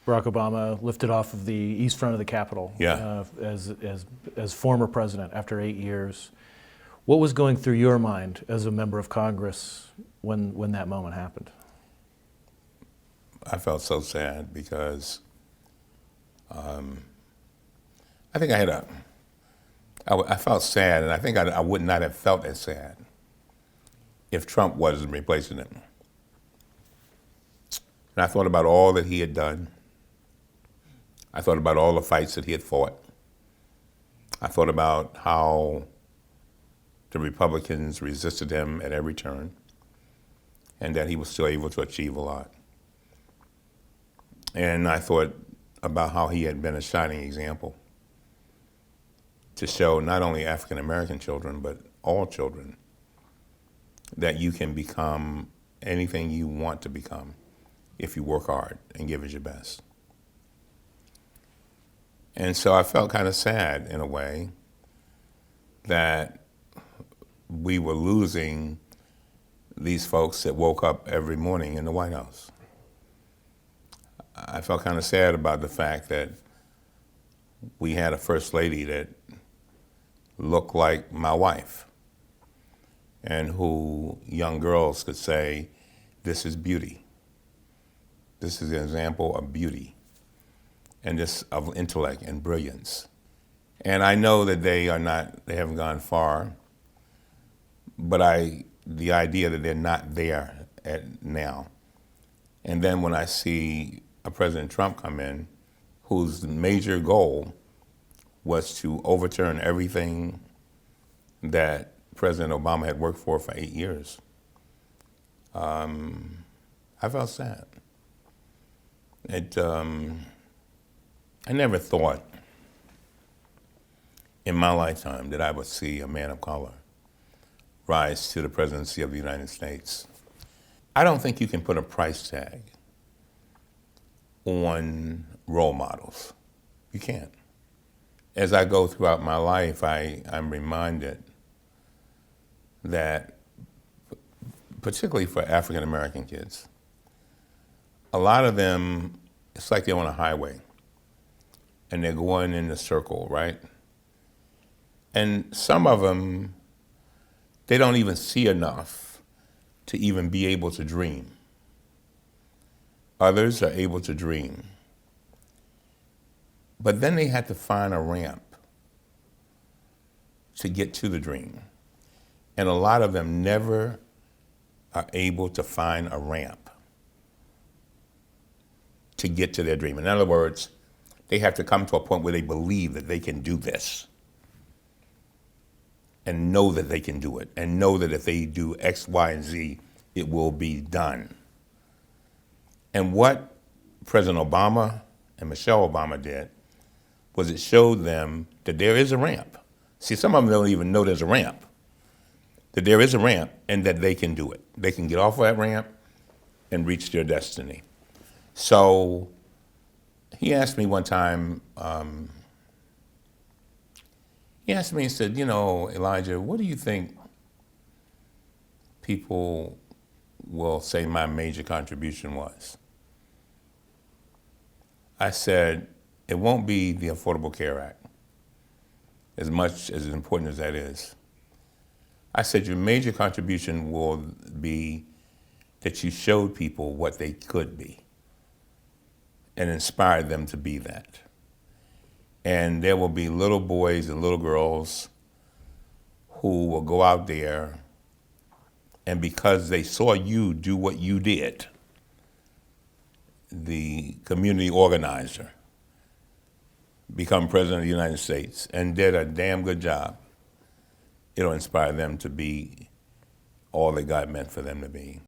Barack Obama lifted off of the east front of the Capitol Yeah. as former president after 8 years. What was going through your mind as a member of Congress when that moment happened? I felt so sad because I think I felt sad, and I think I would not have felt as sad if Trump wasn't replacing him. And I thought about all that he had done. I thought about all the fights that he had fought. I thought about how the Republicans resisted him at every turn, and that he was still able to achieve a lot. And I thought about how he had been a shining example to show not only African American children, but all children, that you can become anything you want to become if you work hard and give it your best. And so I felt kind of sad in a way that we were losing these folks that woke up every morning in the White House. I felt kind of sad about the fact that we had a first lady that looked like my wife, and who young girls could say, this is beauty. This is an example of beauty and just of intellect and brilliance. And I know that they haven't gone far, but the idea that they're not there now. And then when I see a President Trump come in, whose major goal was to overturn everything that President Obama had worked for 8 years, I felt sad. I never thought in my lifetime that I would see a man of color rise to the presidency of the United States. I don't think you can put a price tag on role models. You can't. As I go throughout my life, I'm reminded that, particularly for African American kids, a lot of them, it's like they're on a highway and they're going in a circle, right? And some of them, they don't even see enough to even be able to dream. Others are able to dream. But then they had to find a ramp to get to the dream. And a lot of them never are able to find a ramp to get to their dream. In other words, they have to come to a point where they believe that they can do this and know that they can do it and know that if they do X, Y, and Z, it will be done. And what President Obama and Michelle Obama did was it showed them that there is a ramp. See, some of them don't even know there's a ramp, that there is a ramp and that they can do it. They can get off of that ramp and reach their destiny. So he asked me one time, he said, Elijah, what do you think people will say my major contribution was? I said, it won't be the Affordable Care Act, as much as important as that is. I said, your major contribution will be that you showed people what they could be and inspired them to be that. And there will be little boys and little girls who will go out there, and because they saw you do what you did, the community organizer, become president of the United States, and did a damn good job, it'll inspire them to be all that God meant for them to be.